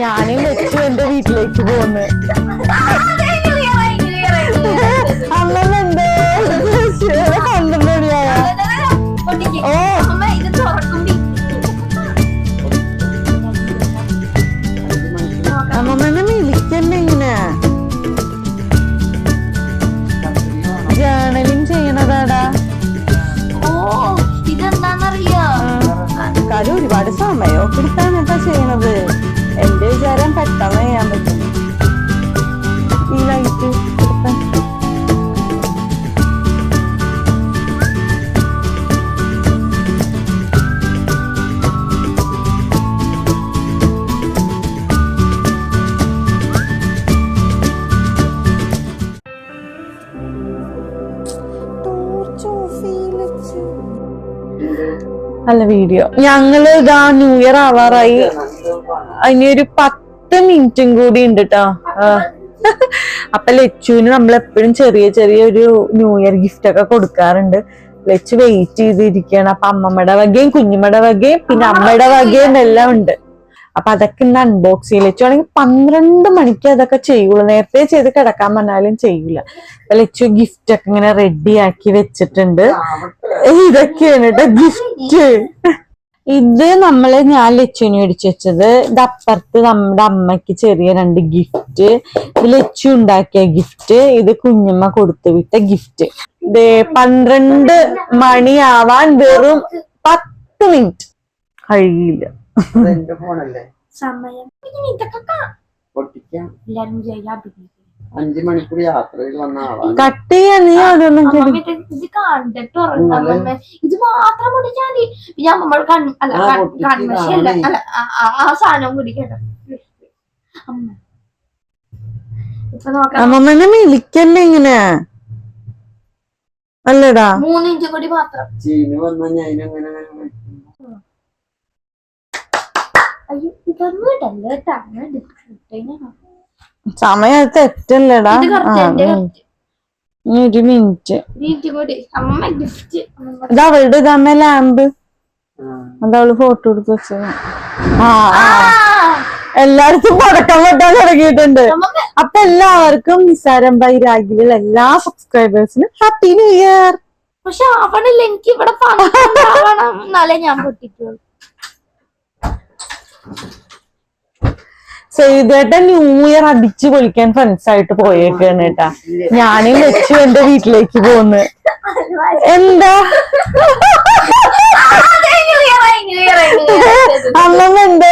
ഞാനും വെച്ചു എന്റെ വീട്ടിലേക്ക് പോന്ന്. അമ്മ കണ്ടുപിടിയായ ഓ അമ്മമ്മനെ വിളിക്കല്ലേ ഇങ്ങനെ ജേണലിങ് ചെയ്യണതാടാ. കാര്യം ഒരുപാട് സമയമൊക്കെ എടുത്താണെട്ടാ ചെയ്യണത്. എന്റെ വിചാരം പെട്ടെന്ന് ചെയ്യാൻ പറ്റും. ഈ ലൈറ്റ് അല്ല വീഡിയോ. ഞങ്ങള് ഇതാ ന്യൂ ഇയർ ആവാറായി. അതിനൊരു 10 മിനിറ്റും കൂടി ഉണ്ട് കേട്ടോ. അപ്പൊ ലച്ചുവിന് നമ്മളെപ്പോഴും ചെറിയ ചെറിയ ഒരു ന്യൂ ഇയർ ഗിഫ്റ്റ് ഒക്കെ കൊടുക്കാറുണ്ട്. ലച്ചു വെയിറ്റ് ചെയ്തിരിക്കുകയാണ്. അപ്പൊ അമ്മമ്മയുടെ വകയും കുഞ്ഞുമ്മയുടെ വകയും പിന്നെ അമ്മയുടെ വകയും എല്ലാം ഉണ്ട്. അപ്പൊ അതൊക്കെ ഇന്ന് അൺബോക്സ് ചെയ്യും. ലച്ചു ആണെങ്കിൽ 12 മണിക്ക് അതൊക്കെ ചെയ്യുള്ളൂ. നേരത്തെ ചെയ്ത് കിടക്കാൻ പറഞ്ഞാലും ചെയ്യൂല. അപ്പൊ ലച്ചു ഗിഫ്റ്റ് ഒക്കെ ഇങ്ങനെ റെഡി ആക്കി വെച്ചിട്ടുണ്ട്. ഇതൊക്കെയാണ് കേട്ടോ ഗിഫ്റ്റ്. ഇത് ഞാൻ ലച്ചുവിന് മേടിച്ചു വെച്ചത്. ഇത് അപ്പുറത്ത് നമ്മുടെ അമ്മയ്ക്ക് ചെറിയ 2 ഗിഫ്റ്റ്. ഇത് ലച്ചു ഉണ്ടാക്കിയ ഗിഫ്റ്റ്. ഇത് കുഞ്ഞമ്മ കൊടുത്തു വിട്ട ഗിഫ്റ്റ്. ഇത് 12 മണിയാവാൻ വെറും 10 മിനിറ്റ് കഴിയില്ല. സമയം 5 മണിക്കൂർ യാത്രയിൽ വന്ന ആളാണ്. കട്ട് ചെയ്യാൻ നീ അതൊന്നും ഇത് കണ്ടിട്ട് ഉറങ്ങാം. ഇത് മാത്രം കുടിച്ചാൽ മതി. ഞാൻ നമ്മൾ കൺമശല്ല ആ സാധനം കുടിക്കണം. ഇപ്പൊ നോക്കാം. അമ്മമ്മനെ വിളിക്കല്ലേ ഇങ്ങനെ അല്ലടാ. 3 ഇഞ്ച് കൂടി മാത്രം. ചീന് വന്ന ഞാനങ്ങനെ അയ്യോ ഇതൊന്നും ഇടല്ലേ സമയം തെറ്റല്ലടാ. 1 മിനിറ്റ്. ഇത് അവളുടെ ഇതമ്മ ലാമ്പ്. അതവള് ഫോട്ടോ എടുത്ത് വെച്ചത്. എല്ലായിടത്തും പടക്കം വെട്ടാൻ തുടങ്ങിയിട്ടുണ്ട്. അപ്പൊ എല്ലാവർക്കും നിസാരം ബൈരാഗിലുള്ള എല്ലാ സബ്സ്ക്രൈബേഴ്സിനും ഹാപ്പി ന്യൂ ഇയർ. പക്ഷെ അവണില്ല, എനിക്ക് ഇവിടെ എന്നാലേ ഞാൻ പൊട്ടിക്കുള്ളൂ. ചെയ്തേട്ട ന്യൂ ഇയർ അടിച്ചു പൊളിക്കാൻ ഫ്രണ്ട്സ് ആയിട്ട് പോയേക്കാണ് കേട്ടാ. ഞാനും വെച്ചു എന്റെ വീട്ടിലേക്ക് പോന്ന്. എന്താ അമ്മമ്മ എന്തോ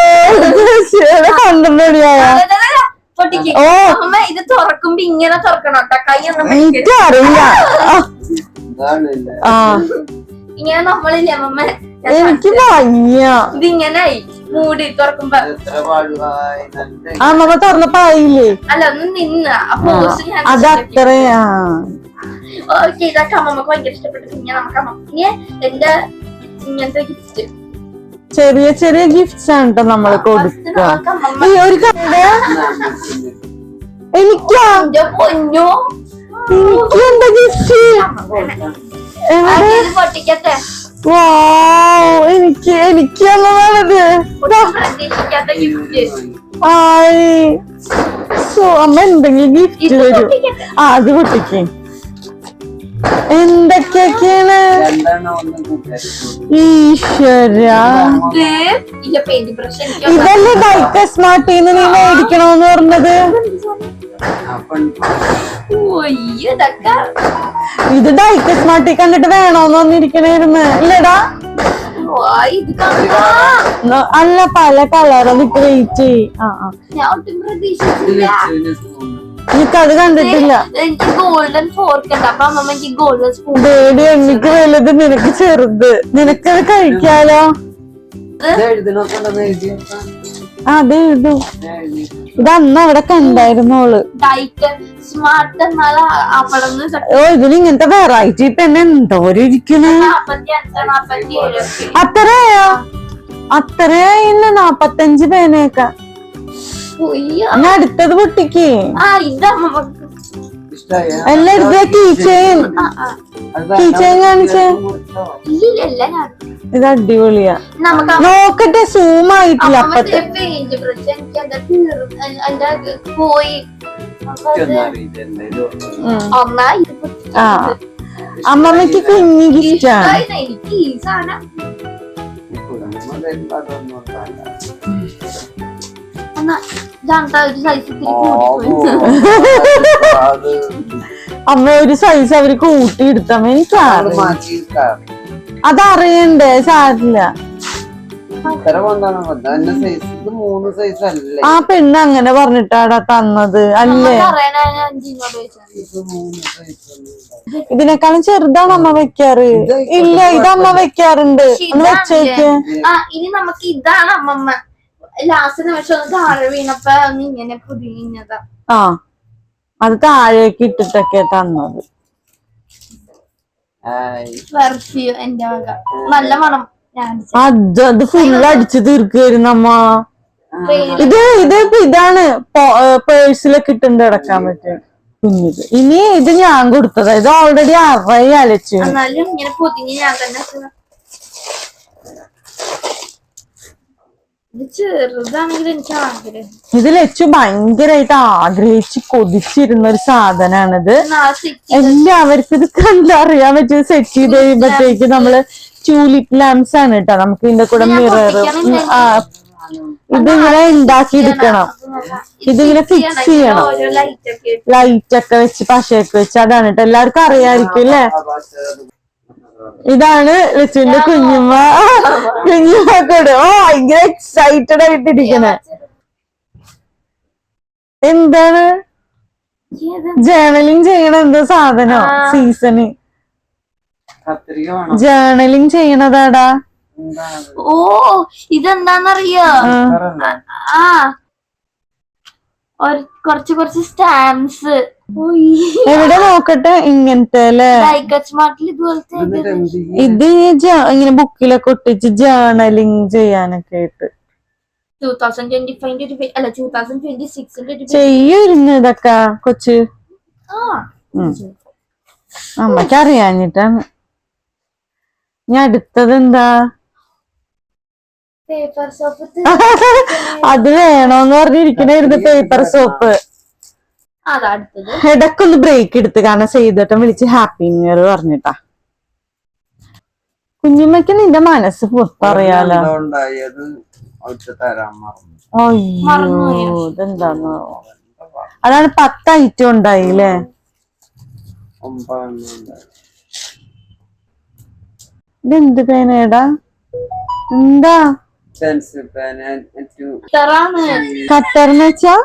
കണ്ടുപിടിയായ ഓ ഇത് തുറക്കുമ്പോ ഇങ്ങനെ തുറക്കണം കേട്ടോ. കൈ എനിക്കറിയില്ല. ഇങ്ങനെ നമ്മളില്ലേ അമ്മമ്മ, എനിക്ക് വയ്യ. ഇതിങ്ങനായി മൂടി തുറക്കുമ്പോ. അമ്മമ്മ തുറന്നപ്പോ ആയില്ലേ? അല്ല ഒന്ന് നിന്ന് അതത്രയാ. ഓക്കെ, ഇതൊക്കെ അമ്മമ്മക്ക് ഭയങ്കര ഇഷ്ടപ്പെട്ടു. പിന്നെ നമുക്ക് അമ്മമ്മ എന്റെ ഇങ്ങനത്തെ ഗിഫ്റ്റ്, ചെറിയ ചെറിയ ഗിഫ്റ്റ്സ് ആണ് കേട്ടോ നമ്മള് കൊടുക്കുക. ഒരു എനിക്കാ പൊന്നോ, എനിക്ക് എന്താ ഗിഫ്റ്റ്? പൊട്ടിക്കട്ടെ. എനിക്കത് പ്രതീക്ഷിക്കാത്ത ഗിഫ്റ്റ്. അമ്മ എന്തെങ്കിലും ഗിഫ്റ്റ് വരും. അത് പൊട്ടിക്ക്. എന്തൊക്കെയൊക്കെയാണ് ഈശ്വര. ഇതല്ലേ ഡൈക്ക സ്മാർട്ടിന്ന് നീ മേടിക്കണോന്ന് പറഞ്ഞത്? ഇത് ഡൈക്ക സ്മാർട്ടി കണ്ടിട്ട് വേണോന്ന് പറഞ്ഞിരിക്കണായിരുന്നു ഇല്ലടാ. അല്ല പല കളറ് നിക്ക് വെയിറ്റ് ചെയ്. എനിക്കത് കണ്ടിട്ടില്ല. എനിക്ക് ഗോൾഡൻ ഫോർക്ക് ഉണ്ട്. അപ്പൊ അമ്മ എനിക്ക് ഗോൾഡൻ സ്പൂൺ. എനിക്ക് വലുത് നിനക്ക് ചെറുത്. നിനക്കത് കഴിക്കാലോ. അത് എഴുതു. ഇത് അന്ന് അവിടെ കണ്ടായിരുന്നോള്. ഓ ഇതിന് ഇങ്ങനത്തെ വെറൈറ്റി ഇപ്പൊ എന്നെ എന്തോരം ഇരിക്കണേ. അത്രയോ? അത്രയായി 45 പേനയൊക്കെ. അടുത്തത് പൊട്ടിക്ക്. എല്ലായിടത്തും കീച്ചെയിൻ കാണിച്ചേ. ഇല്ലില്ല ഞാൻ ഇത് അടിപൊളിയാ. നമുക്ക് നോക്കട്ടെ, സൂം ആയിട്ടില്ല അപ്പത്തെ. പെയിന്റ് ബ്രഷ് എനിക്ക് എന്താ എന്റെ പോയി ഒന്നായി ആ അമ്മമ്മക്ക് കുഞ്ഞു ഗിഫ്റ്റാണ്. എനിക്ക് ഈ സാധനം എന്നാ ഇതാണ്ടാ ഒരു സൈസ് ഇത്തിരി കൂടിപ്പോയി. അമ്മ ഒരു സൈസ് അവര് കൂട്ടി എടുത്തമ്മ. എനിക്ക് അതറിയണ്ടേ, സാരില്ല. ആ പെണ്ണ് അങ്ങനെ പറഞ്ഞിട്ടാടാ തന്നത് അല്ലേ? ഇതിനേക്കാളും ചെറുതാണ് അമ്മ വെക്കാറ്. ഇല്ല, ഇതമ്മ വെക്കാറുണ്ട്. ഒന്ന് വെച്ചേക്ക്. ഇനി നമുക്ക് ഇതാണ് അമ്മമ്മ ലാസ്റ്റ് നിമിഷം ഒന്ന് താഴെ വീണപ്പോ ഒന്ന് ഇങ്ങനെ പുതിഞ്ഞതാ. ആ അത് താഴേക്ക് ഇട്ടിട്ടൊക്കെ തന്നത്. പെർഫ്യൂം എന്റെ വക നല്ല മണം. അത് ഫുള്ള് അടിച്ചു തീർക്കുവായിരുന്നു അമ്മ. ഇതാണ് പേഴ്സിലൊക്കെ ഇട്ടുണ്ട് കിടക്കാൻ പറ്റും കുഞ്ഞിത്. ഇനി ഇത് ഞാൻ കൊടുത്തതാ. ഇത് ഓൾറെഡി അറയലച്ചു. എന്നാലും ഇങ്ങനെ പൊതിഞ്ഞ് ഞാൻ തന്നെ ചെറുതാണെങ്കിൽ എനിക്ക് ആഗ്രഹം. ഇത് ലച്ചു ഭയങ്കരമായിട്ട് ആഗ്രഹിച്ച് കൊതിച്ചിരുന്ന ഒരു സാധനാണിത്. എല്ലാവർക്കും ഇത് കണ്ടറിയാൻ പറ്റും. സെറ്റ് ചെയ്ത് കഴിയുമ്പോഴത്തേക്ക് നമ്മള് ട്യൂലിപ്പ് ലാംപ്സ് ആണ് കേട്ടോ. നമുക്ക് ഇതിന്റെ കൂടെ മിററും ഇതിങ്ങനെ ഉണ്ടാക്കി എടുക്കണം. ഇതിങ്ങനെ ഫിക്സ് ചെയ്യണം. ലൈറ്റ് ഒക്കെ വെച്ച് പശയൊക്കെ വെച്ച്. അതാണ് കേട്ടോ, എല്ലാവർക്കും അറിയാമായിരിക്കും അല്ലേ? ഇതാണ് ലച്ചുവിന്റെ കുഞ്ഞുമ്മ. കുഞ്ഞുമ്മക്കോട് ഭയങ്കര എക്സൈറ്റഡ് ആയിട്ടിരിക്കണേ. എന്താണ് ജേർണലിങ് ചെയ്യണ എന്തോ സാധനോ സീസണ്. ജേർണലിങ് ചെയ്യണതാടാ. ഓ ഇതെന്താന്നറിയോ? ആ കുറച്ച് സ്റ്റാമ്പ്സ്. എവിടെ നോക്കട്ടെ, ഇങ്ങനത്തെ അല്ലേ? ഇത് ഇങ്ങനെ ബുക്കിലൊക്കെ ഒട്ടിച്ച് ജേർണലിങ് ചെയ്യാനൊക്കെ ആയിട്ട് 2025 ചെയ്യുന്നു ഇതൊക്കെ കൊച്ച്. അമ്മക്ക് അറിയാഞ്ഞിട്ടാണ്. ഞാൻ അടുത്തത് എന്താ? Paper soap. അത് വേണോന്ന് പറഞ്ഞിരിക്കണായിരുന്നു പേപ്പർ സോപ്പ്. ഇടക്കൊന്ന് ബ്രേക്ക് എടുത്ത്, കാരണം ചെയ്തിട്ടും വിളിച്ച് ഹാപ്പി ന്യൂ ഇയർ പറഞ്ഞിട്ടാ. കുഞ്ഞുമ്മക്ക് നിന്റെ മനസ്സ് പുറത്തറിയാലോ. അയ്യോ ഇതെന്താന്നോ. അതാണ് 10 ഐറ്റം ഉണ്ടായില്ലേ? ഇതെന്ത് പേനേടാ? എന്താ കട്ടർന്ന് വെച്ചാ?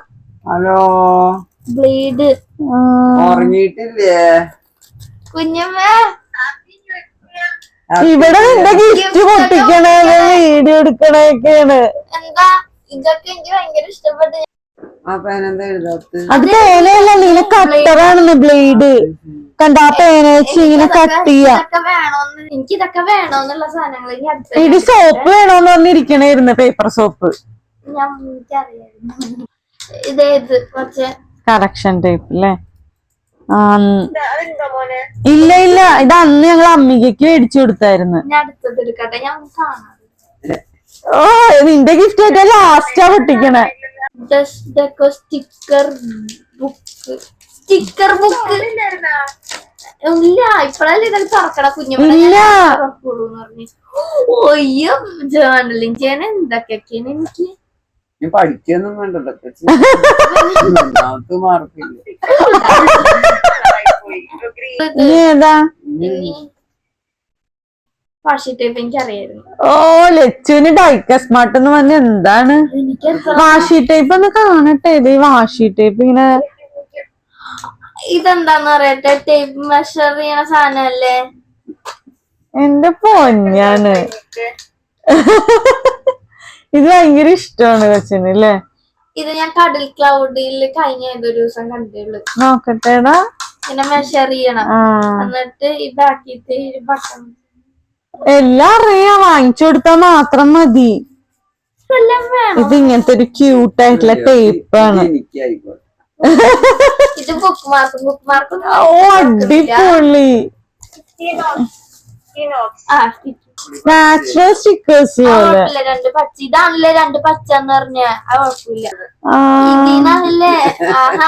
Hello, blade. ഉറങ്ങിയിട്ടില്ലേ കുഞ്ഞമ്മ? ഇവിടെ നിന്റെ ഗിഫ്റ്റ് പൊട്ടിക്കണേ, വീഡിയോ എടുക്കണൊക്കെയാണ്. എന്താ ഇതൊക്കെ എനിക്ക് ഭയങ്കര ഇഷ്ടപ്പെട്ടു. അത് പേനയല്ല, നീല കട്ടറാണെന്ന്. ബ്ലേഡ് കണ്ട? ആ പേന വെച്ച് ഇങ്ങനെ കട്ട് ചെയ്യാ. എനിക്ക് ഇതൊക്കെ വേണോന്നുള്ള സാധനങ്ങൾ. ഇത് സോപ്പ് വേണോന്ന് പറഞ്ഞിരിക്കണായിരുന്നു, പേപ്പർ സോപ്പ്. ഇതേത് കുറച്ച് കറക്ഷൻ ടൈപ്പ് അല്ലേ? ഇല്ല ഇല്ല, ഇത് അന്ന് ഞങ്ങൾ അമ്മികക്ക് മേടിച്ചു കൊടുത്തായിരുന്നു. ഞാൻ അടുത്തത് എടുക്കട്ടെ, ഞാൻ കാണാം. ഓ നിന്റെ ഗിഫ്റ്റ് ആയിട്ട് ലാസ്റ്റാ പൊട്ടിക്കണേ. Sticker book. ഇല്ല, ഇപ്പഴല്ലേ ഇതൊക്കെ തുറക്കട കുഞ്ഞുമ്മ. ഒയ്യോ, ജേർണലിങ് ചെയ്യാൻ എന്തൊക്കെയാണ് എനിക്ക്. പഠിക്കൊന്നും വേണ്ടതൊക്കെ മാർക്കില്ല. ഏതാ വാഷി ടേപ്പ്? എനിക്കറിയായിരുന്നു. ഓ ലച്ചുവിന് ഡൈക്ക സ്മാർട്ട് എന്ന് പറഞ്ഞ എന്താണ്? വാഷി ടേപ്പ് ഒന്ന് കാണട്ടെ. ഇത് വാഷി ടേപ്പ് ഇങ്ങനെ ഇതെന്താന്ന് പറയട്ടെ, ടേപ്പ് മെഷർ ചെയ്യണ സാധനല്ലേ? എന്റെ പൊന്നാണ്. ഇത് ഭയങ്കര ഇഷ്ടമാണ് കൊച്ചിന് അല്ലേ? ഇത് ഞാൻ കടൽ ക്ലൗഡിൽ കഴിഞ്ഞ ഏതൊരു ദിവസം കണ്ടുള്ളു. നോക്കട്ടേടാ. ഇങ്ങനെ മെഷർ ചെയ്യണം, എന്നിട്ട് ഇതാക്കിട്ട് ബട്ടൺ. എല്ലാം അറിയാം, വാങ്ങിച്ചു കൊടുത്താൽ മാത്രം മതി. ഇത് ഇങ്ങനത്തെ ഒരു ക്യൂട്ടായിട്ടുള്ള ടേപ്പാണ്. ഇത് ബുക്ക് മാർക്ക് ഓ അടിപൊളി നാച്ചുറൽ സ്റ്റിക്കേഴ്സ് പോലെ. രണ്ട് പച്ച ഇതാണല്ലേ രണ്ട് പച്ച എന്ന് പറഞ്ഞ കുഴപ്പമില്ല. ആ, ഇതിനാണല്ലേ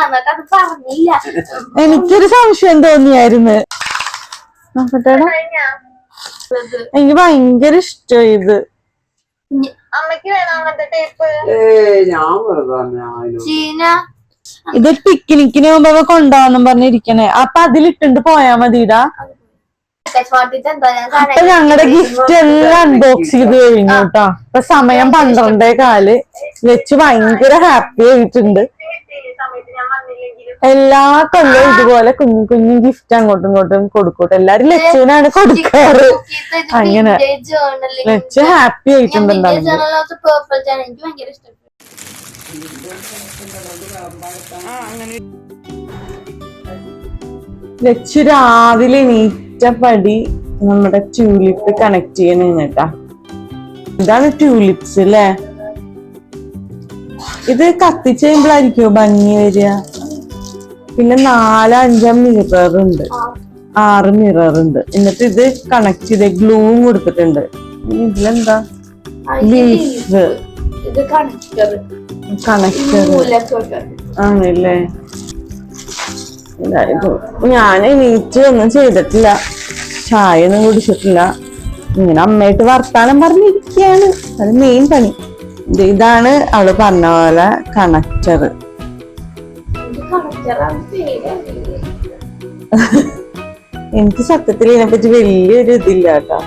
എന്നിട്ട് അത് പറഞ്ഞില്ല. എനിക്കൊരു സംശയം തോന്നിയായിരുന്നു. നോക്കട്ടെടാ, എനിക്ക് ഭയങ്കര ഇഷ്ടമായി ഇത്. അമ്മക്ക് വേണം അങ്ങനത്തെ ടേപ്പ്. ഞാൻ വെറുതെ പറഞ്ഞ ചീന ഇത് പിക്നിക്കിന് പോകുമ്പോ കൊണ്ടുപോകാന്നും പറഞ്ഞിരിക്കണേ. അപ്പൊ അതിലിട്ടുണ്ട് പോയാ മതിടാ. അപ്പൊ ഞങ്ങളുടെ ഗിഫ്റ്റ് എല്ലാം അൺബോക്സ് ചെയ്ത് കഴിഞ്ഞു കേട്ടോ. ഇപ്പൊ സമയം 12:15. ലച്ചു ഭയങ്കര ഹാപ്പി ആയിട്ടുണ്ട്. എല്ലാ കൊല്ലവും ഇതുപോലെ കുഞ്ഞു കുഞ്ഞു ഗിഫ്റ്റ് അങ്ങോട്ടും ഇങ്ങോട്ടും കൊടുക്കൂട്ടെ. എല്ലാരും ലച്ചുവിനാണ് കൊടുക്കാറ്. അങ്ങനെ ലച്ചു ഹാപ്പി ആയിട്ടുണ്ടെന്താണ്. എനിക്ക് ഭയങ്കര ഇഷ്ടപ്പെട്ടു. ലച്ചു രാവിലെ നീറ്റപ്പടി നമ്മുടെ ട്യൂലിപ്പ് കണക്ട് ചെയ്യണ കേട്ടാ. ഇതാണ് ട്യൂലിപ്സ് അല്ലേ? ഇത് കത്തിച്ച് കഴിയുമ്പോഴായിരിക്കോ ഭംഗി വരിക. പിന്നെ 4-5 മിറർ ഉണ്ട്, 6 മിറർ ഉണ്ട്. എന്നിട്ട് ഇത് കണക്ട് ചെയ്ത് ഗ്ലൂവും കൊടുത്തിട്ടുണ്ട്. ഇതിലെന്താ ലീഫ് ഇത് കണക്ടർ ആണല്ലേ? ഞാൻ എണീറ്റ് ഒന്നും ചെയ്തിട്ടില്ല, ചായ ഒന്നും കുടിച്ചിട്ടില്ല. ഇങ്ങനെ അമ്മയായിട്ട് വർത്താനം പറഞ്ഞിരിക്കുകയാണ്. അത് മെയിൻ പണി. ഇതാണ് അവള് പറഞ്ഞ പോലെ കണക്ടർ. എനിക്ക് സത്യത്തിൽ ഇതിനെപ്പറ്റി വലിയൊരു ഇതില്ല കേട്ടോ.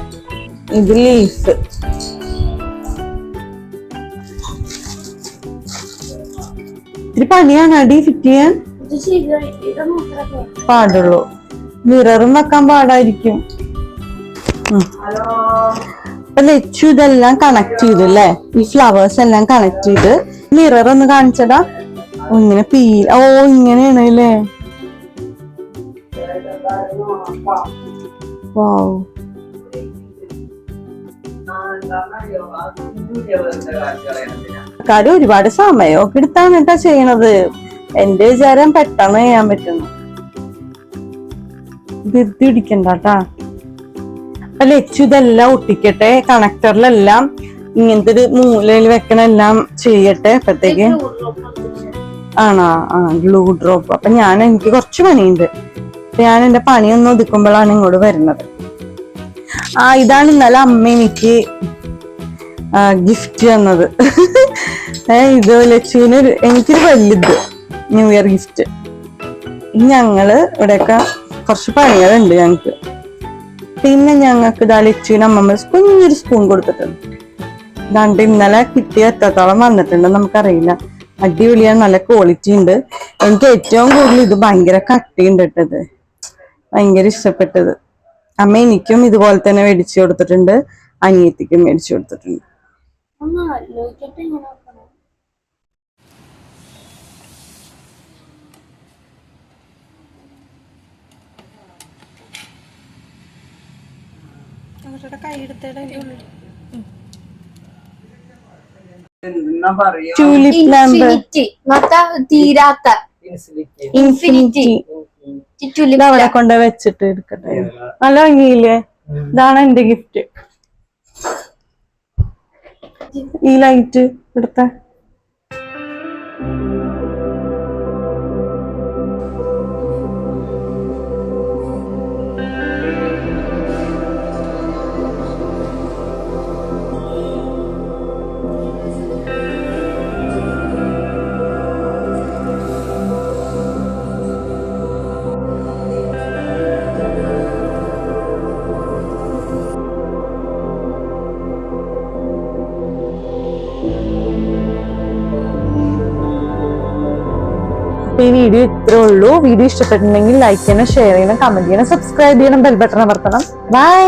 ഇത് ലീഫ്. ഇത്തിരി പണിയാണ് അടി ഫിറ്റ് ചെയ്യാൻ പാടുള്ളൂ. മിററും വെക്കാൻ പാടായിരിക്കും. അപ്പൊ ലച്ചു ഇതെല്ലാം കണക്ട് ചെയ്തല്ലേ? ഈ ഫ്ലവേഴ്സ് എല്ലാം കണക്ട് ചെയ്ത് മിറർ ഒന്ന് കാണിച്ചടാ. ഇങ്ങനെ ഇങ്ങനെയാണ് അല്ലേ? വാവ്. കാര്യം ഒരുപാട് സമയമൊക്കെ എടുത്താണ് കേട്ടാ ചെയ്യണത്. എന്റെ വിചാരം പെട്ടെന്ന് ചെയ്യാൻ പറ്റുന്നു. ധൃതി പിടിക്കണ്ടാട്ടാ. അപ്പൊ ലച്ചു ഇതെല്ലാം ഒട്ടിക്കട്ടെ. കണക്ടറിലെല്ലാം ഇങ്ങനത്തെ ഒരു മൂലയിൽ വെക്കണ എല്ലാം ചെയ്യട്ടെ. അപ്പത്തേക്ക് ആണോ? Glue drop. അപ്പൊ എനിക്ക് കുറച്ച് പണിയുണ്ട്. ഞാൻ എന്റെ പണിയൊന്നും ഒതുക്കുമ്പോഴാണ് ഇങ്ങോട്ട് വരുന്നത്. ഇതാണ് ഇന്നലെ അമ്മ എനിക്ക് ഗിഫ്റ്റ് തന്നത്. ഇത് ലച്ചുവിന് എനിക്കൊരു വലുത് ന്യൂ ഇയർ ഗിഫ്റ്റ്. ഞങ്ങള് ഇവിടെയൊക്കെ കുറച്ച് പണികളുണ്ട് ഞങ്ങക്ക്. പിന്നെ ഞങ്ങൾക്ക് ഇതാ ലച്ചുവിന് അമ്മമ്മ കുഞ്ഞൊരു സ്പൂൺ കൊടുത്തിട്ടുണ്ട്. ഇതാണ്ട് ഇന്നലെ കിട്ടിയ എത്രത്തോളം വന്നിട്ടുണ്ട് നമുക്കറിയില്ല. അടിപൊളിയാണ്, നല്ല ക്വാളിറ്റി ഉണ്ട്. എനിക്ക് ഏറ്റവും കൂടുതൽ ഇത് ഭയങ്കര കട്ടിയുണ്ട് ഇട്ടത്, ഭയങ്കര ഇഷ്ടപ്പെട്ടത്. അമ്മ എനിക്കും ഇതുപോലെ തന്നെ മേടിച്ചു കൊടുത്തിട്ടുണ്ട്, അനിയത്തിക്കും മേടിച്ചു കൊടുത്തിട്ടുണ്ട്. ട്യൂലിപ്പ് ലാമ്പ് തീരാത്ത ഇൻഫിനിറ്റി അവിടെ കൊണ്ട് വെച്ചിട്ട് എടുക്കട്ടെ. നല്ല ഭംഗിയില്ലേ? ഇതാണ് എന്റെ ഗിഫ്റ്റ്. ഈ ലൈറ്റ് എടുത്ത ഈ വീഡിയോ ഇത്രേ ഉള്ളൂ. വീഡിയോ ഇഷ്ടപ്പെട്ടിട്ടുണ്ടെങ്കിൽ ലൈക്ക് ചെയ്യണം, ഷെയർ ചെയ്യണം, കമന്റ് ചെയ്യണം, സബ്സ്ക്രൈബ് ചെയ്യണം, ബെൽ ബട്ടൺ അമർത്തണം. ബൈ.